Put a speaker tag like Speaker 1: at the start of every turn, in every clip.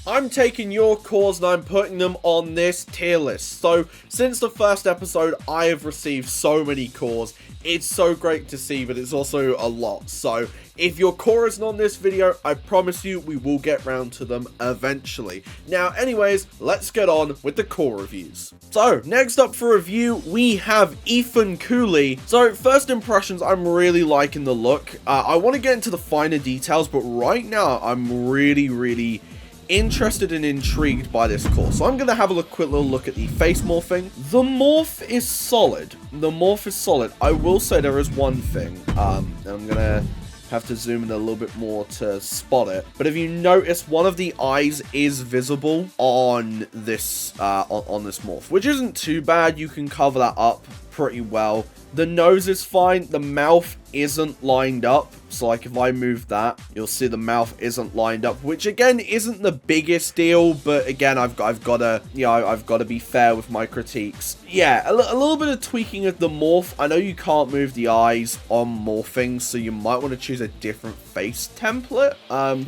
Speaker 1: I'm taking your CAWs and I'm putting them on this tier list. So, since the first episode, I have received so many CAWs. It's so great to see, but it's also a lot. So, if your CAW isn't on this video, I promise you we will get round to them eventually. Now, anyways, let's get on with the CAW reviews. So, next up for review, we have Ethan Cooley. So, first impressions, I'm really liking the look. I want to get into the finer details, but right now, I'm really interested and intrigued by this CAW. So I'm going to have a quick little look at the face morphing. The morph is solid. I will say there is one thing. I'm going to have to zoom in a little bit more to spot it. But if you notice, one of the eyes is visible on this on this morph, which isn't too bad. You can cover that up pretty well. The nose is fine. The mouth isn't lined up. So, like, if I move that, you'll see the mouth isn't lined up, which, again, isn't the biggest deal. But, again, I've got to, you know, I've got to be fair with my critiques. Yeah, a little bit of tweaking of the morph. I know you can't move the eyes on morphing, so you might want to choose a different face template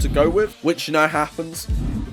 Speaker 1: to go with, which, you know, happens.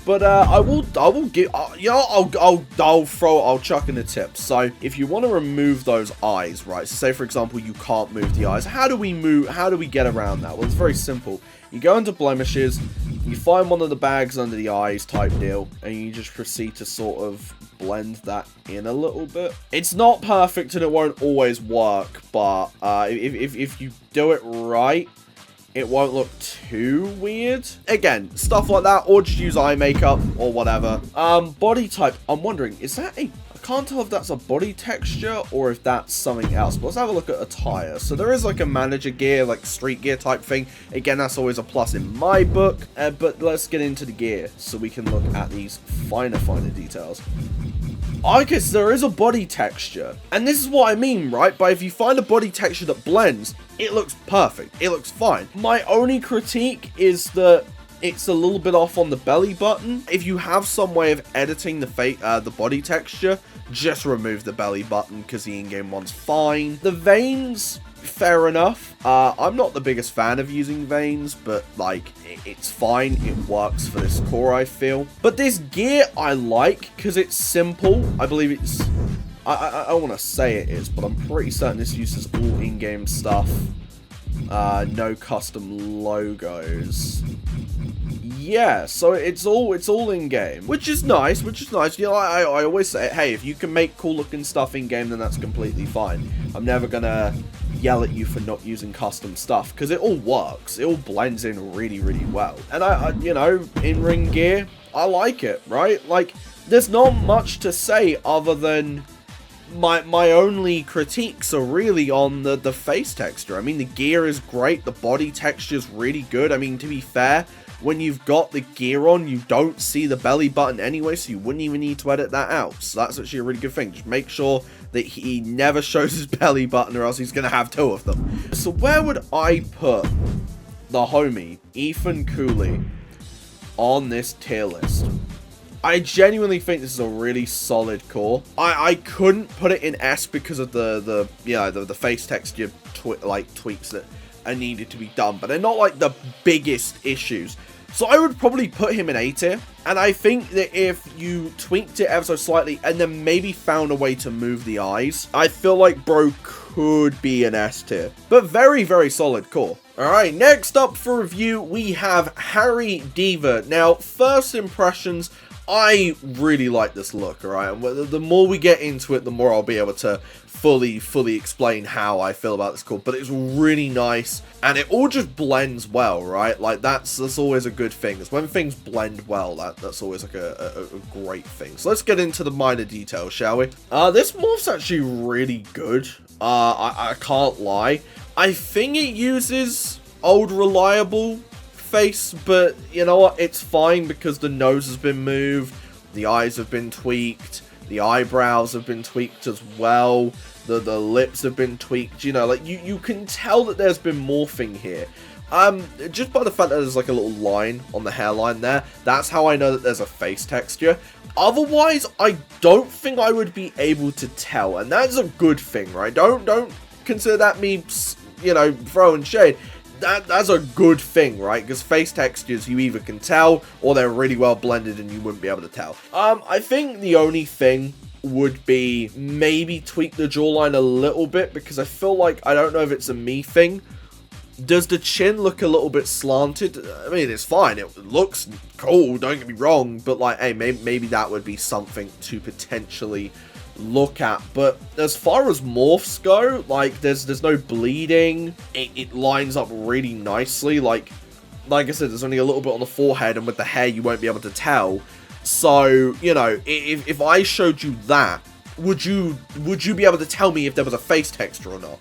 Speaker 1: But I will give, you know, I'll chuck in the tips. So if you want to remove those eyes, right? So say for example you can't move the eyes. How do we get around that? Well, it's very simple. You go into blemishes, you find one of the bags under the eyes type deal, and you just proceed to sort of blend that in a little bit. It's not perfect and it won't always work, but if you do it right, it won't look too weird. Again, stuff like that, or just use eye makeup or whatever. Body type, I'm wondering, is that I can't tell if that's a body texture or if that's something else. But let's have a look at attire. So there is like a manager gear, like street gear type thing. Again, that's always a plus in my book. But let's get into the gear so we can look at these finer details. Okay, so there is a body texture. And this is what I mean, right? But if you find a body texture that blends, it looks perfect. It looks fine. My only critique is that it's a little bit off on the belly button. If you have some way of editing the body texture, just remove the belly button because the in-game one's fine. The veins, fair enough. I'm not the biggest fan of using veins, but like it's fine. It works for this CAW, I feel. But this gear I like because it's simple. I believe it's, I want to say it is, but I'm pretty certain this uses all in-game stuff. No custom logos. Yeah, so it's all in game, which is nice. You know, I always say, hey, if you can make cool looking stuff in game, then that's completely fine. I'm never gonna yell at you for not using custom stuff because it all works. It all blends in really well. And I you know, in ring gear, I like it, right? Like, there's not much to say other than my only critiques are really on the face texture. I mean, the gear is great. The body texture is really good. I mean, to be fair, when you've got the gear on, you don't see the belly button anyway, so you wouldn't even need to edit that out. So that's actually a really good thing. Just make sure that he never shows his belly button or else he's going to have two of them. So where would I put the homie, Ethan Cooley, on this tier list? I genuinely think this is a really solid CAW. I couldn't put it in S because of the face texture tweaks that are needed to be done, but they're not like the biggest issues. So I would probably put him in A tier, and I think that if you tweaked it ever so slightly and then maybe found a way to move the eyes, I feel like bro could be an S tier. But very solid CAW. Alright, next up for review, we have Harry Diva. Now, first impressions, I really like this look, alright? The more we get into it, the more I'll be able to fully explain how I feel about this CAW. But it's really nice, and it all just blends well, right? Like, that's always a good thing. It's when things blend well, that's always like a great thing. So let's get into the minor details, shall we? This morph's actually really good. I can't lie. I think it uses old reliable face, but you know what, it's fine because the nose has been moved, the eyes have been tweaked, the eyebrows have been tweaked as well, the lips have been tweaked. You know, like you can tell that there's been morphing here. Just by the fact that there's like a little line on the hairline there, that's how I know that there's a face texture. Otherwise, I don't think I would be able to tell, and that's a good thing, right? Don't consider that me, you know, throwing shade. that's a good thing, right? Because face textures, you either can tell, or they're really well blended and you wouldn't be able to tell. I think the only thing would be maybe tweak the jawline a little bit, because I feel like, I don't know if it's a me thing. Does the chin look a little bit slanted? I mean, it's fine. It looks cool, don't get me wrong. But, like, hey, maybe that would be something to potentially look at. But as far as morphs go, like, there's no bleeding. It lines up really nicely. Like I said, there's only a little bit on the forehead, and with the hair, you won't be able to tell. So, you know, if I showed you that, would you be able to tell me if there was a face texture or not?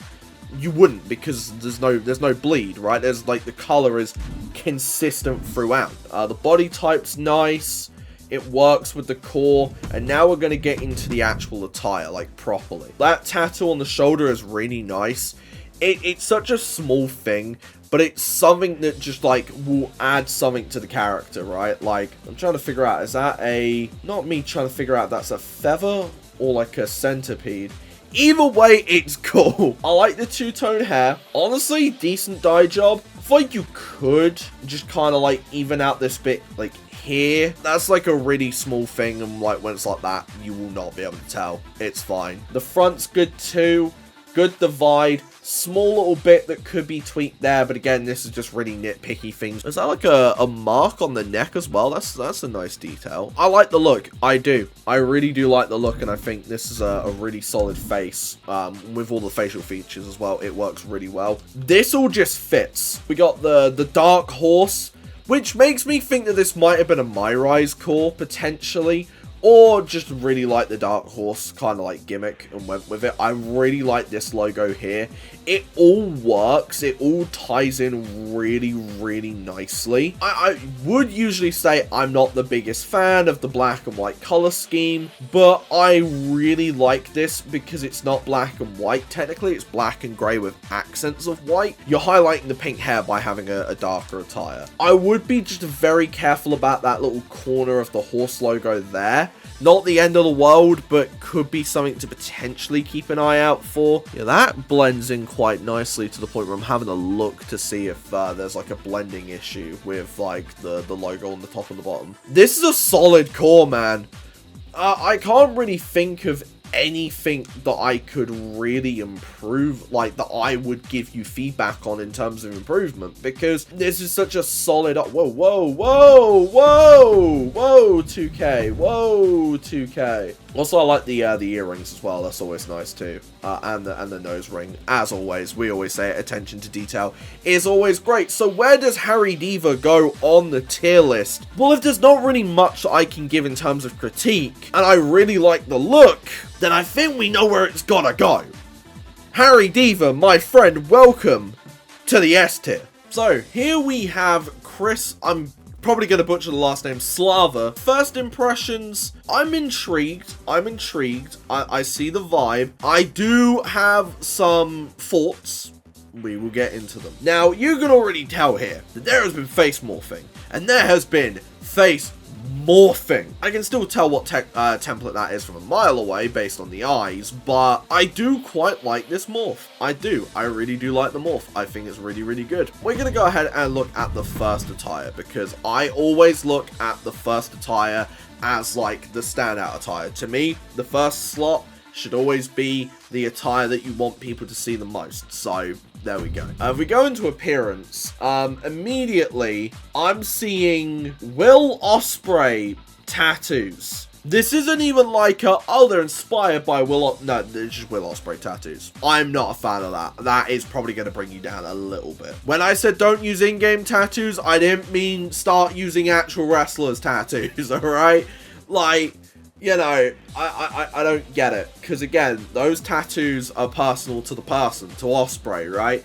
Speaker 1: You wouldn't, because there's no bleed, right? There's, like, the color is consistent throughout. The body type's nice. It works with the core. And now we're going to get into the actual attire, like, properly. That tattoo on the shoulder is really nice. It's such a small thing, but it's something that just, like, will add something to the character, right? Like, I'm trying to figure out, is that not me trying to figure out if that's a feather or, like, a centipede. Either way, it's cool. I like the two-tone hair. Honestly, decent dye job. I feel like you could just kind of, like, even out this bit, like, here. That's, like, a really small thing, and, like, when it's like that, you will not be able to tell. It's fine. The front's good, too. Good divide. Small little bit that could be tweaked there, but again, this is just really nitpicky things. Is that like a mark on the neck as well? That's a nice detail. I like the look. I do. I really do like the look, and I think this is a really solid face with all the facial features as well. It works really well. This all just fits. We got the dark horse, which makes me think that this might have been a My Rise core, potentially. Or just really like the Dark Horse kind of like gimmick and went with it. I really like this logo here. It all works. It all ties in really, really nicely. I would usually say I'm not the biggest fan of the black and white color scheme, but I really like this because it's not black and white. Technically, it's black and grey with accents of white. You're highlighting the pink hair by having a darker attire. I would be just very careful about that little corner of the horse logo there. Not the end of the world, but could be something to potentially keep an eye out for. Yeah, that blends in quite nicely to the point where I'm having a look to see if there's like a blending issue with like the logo on the top and the bottom. This is a solid core, man. I can't really think of anything that I could really improve, like that I would give you feedback on in terms of improvement, because this is such a solid whoa 2K, whoa 2K. Also, I like the earrings as well. That's always nice too, and the nose ring. As always, we always say it, attention to detail is always great. So where does Harry Diva go on the tier list? Well, if there's not really much that I can give in terms of critique, and I really like the look, then I think we know where it's gotta go. Harry Diva, my friend, welcome to the S tier. So here we have Chris, I'm probably going to butcher the last name, Slava. First impressions, I'm intrigued. I see the vibe. I do have some thoughts. We will get into them. Now, you can already tell here that there has been face morphing, and there has been face morphing. I can still tell what template that is from a mile away based on the eyes, but I do quite like this morph. I do. I really do like the morph. I think it's really, really good. We're going to go ahead and look at the first attire, because I always look at the first attire as like the standout attire. To me, the first slot should always be the attire that you want people to see the most. So there we go. If we go into appearance, immediately I'm seeing Will Ospreay tattoos. This isn't even like they're inspired by no, they're just Will Ospreay tattoos. I'm not a fan of that. That is probably going to bring you down a little bit. When I said don't use in-game tattoos, I didn't mean start using actual wrestlers' tattoos, alright? Like, you know, I don't get it. Because again, those tattoos are personal to the person, to Ospreay, right?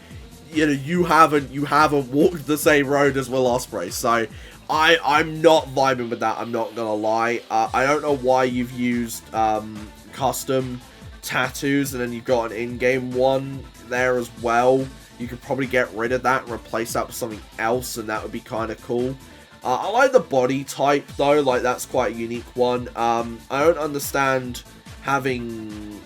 Speaker 1: You know, you haven't walked the same road as Will Ospreay, so I'm not vibing with that, I'm not gonna lie. I don't know why you've used custom tattoos and then you've got an in-game one there as well. You could probably get rid of that and replace that with something else, and that would be kind of cool. I like the body type though, like that's quite a unique one. I don't understand having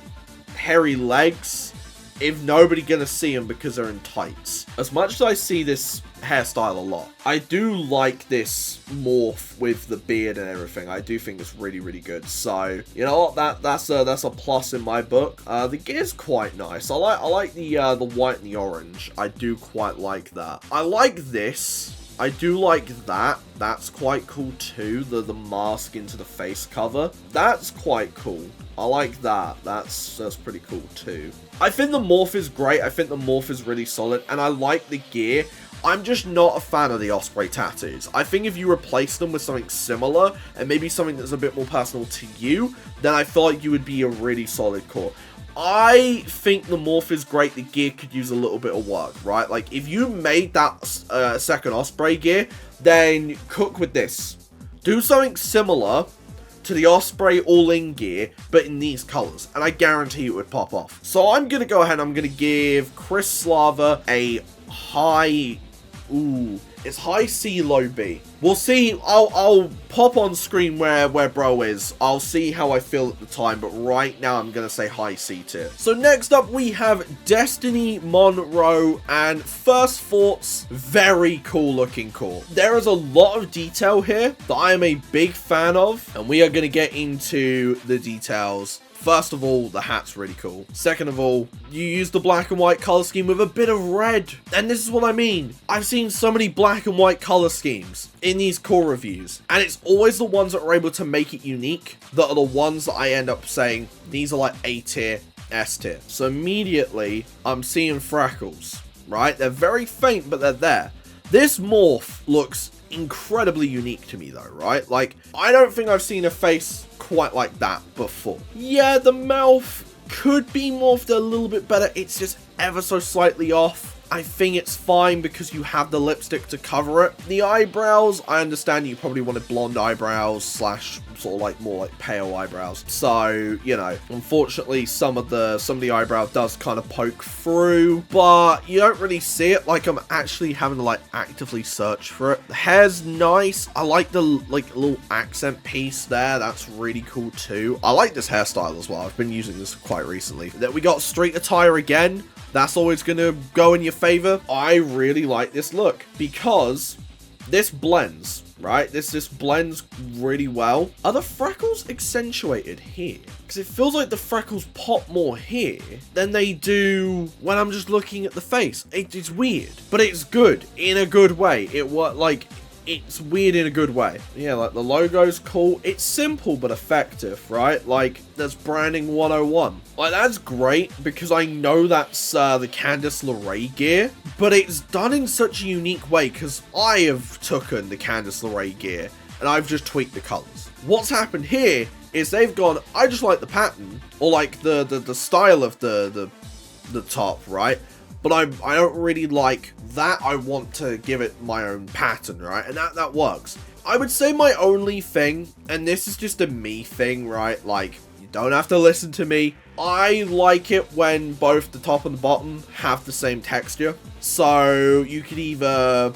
Speaker 1: hairy legs if nobody gonna see them because they're in tights. As much as I see this hairstyle a lot, I do like this morph with the beard and everything. I do think it's really, really good. So, you know what? That's a plus in my book. The gear's quite nice. I like the white and the orange. I do quite like that. I like this. I do like that. That's quite cool too. The mask into the face cover. That's quite cool. I like that. That's pretty cool too. I think the morph is great. I think the morph is really solid. And I like the gear. I'm just not a fan of the Osprey tattoos. I think if you replace them with something similar, and maybe something that's a bit more personal to you, then I feel like you would be a really solid core. I think the morph is great. The gear could use a little bit of work, right? Like, if you made that second Osprey gear, then cook with this. Do something similar to the Osprey all-in gear, but in these colors, and I guarantee it would pop off. So I'm going to go ahead and I'm going to give Chris Slava a high... Ooh, it's high C, low B. We'll see. I'll pop on screen where bro is. I'll see how I feel at the time, but right now I'm gonna say high C tier. So next up we have Destiny Monroe, and first thoughts, very cool looking core. There is a lot of detail here that I am a big fan of, and we are gonna get into the details. First of all, the hat's really cool. Second of all, you use the black and white color scheme with a bit of red. And this is what I mean. I've seen so many black and white color schemes in these core reviews, and it's always the ones that are able to make it unique that are the ones that I end up saying, these are like A tier, S tier. So immediately, I'm seeing freckles, right? They're very faint, but they're there. This morph looks incredibly unique to me though, right? Like, I don't think I've seen a face quite like that before. Yeah, the mouth could be morphed a little bit better. It's just ever so slightly off. I think it's fine because you have the lipstick to cover it. The eyebrows, I understand you probably wanted blonde eyebrows slash sort of like more like pale eyebrows. So, you know, unfortunately some of the eyebrow does kind of poke through, but you don't really see it. Like, I'm actually having to like actively search for it. The hair's nice. I like the like little accent piece there. That's really cool too. I like this hairstyle as well. I've been using this quite recently. Then we got street attire again. That's always going to go in your favor. I really like this look because this blends, right? This blends really well. Are the freckles accentuated here? Because it feels like the freckles pop more here than they do when I'm just looking at the face. It's weird, but it's good in a good way. It's weird in a good way. Yeah, like the logo's cool. It's simple but effective, right? Like, that's branding 101. Like, that's great because I know that's the Candice LeRae gear, but it's done in such a unique way because I have taken the Candice LeRae gear and I've just tweaked the colors. What's happened here is they've gone, I just like the pattern or like the style of the top, right? But I don't really like that. I want to give it my own pattern, right? And that works. I would say my only thing, and this is just a me thing, right? Like, you don't have to listen to me. I like it when both the top and the bottom have the same texture. So you could either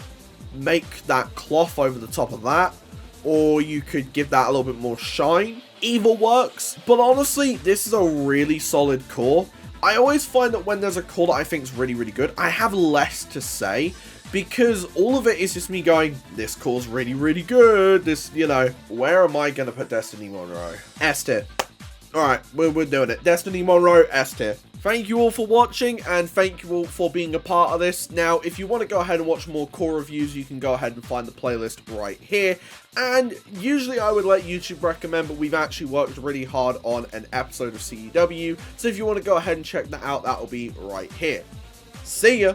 Speaker 1: make that cloth over the top of that, or you could give that a little bit more shine. Either works. But honestly, this is a really solid core. I always find that when there's a core that I think is really, really good, I have less to say because all of it is just me going, this core's really, really good. This, you know, where am I going to put Destiny Monroe? S tier. Alright, we're doing it. Destiny Monroe, S tier. Thank you all for watching, and thank you all for being a part of this. Now, if you want to go ahead and watch more core reviews, you can go ahead and find the playlist right here. And usually I would let YouTube recommend, but we've actually worked really hard on an episode of CEW. So if you want to go ahead and check that out, that'll be right here. See ya!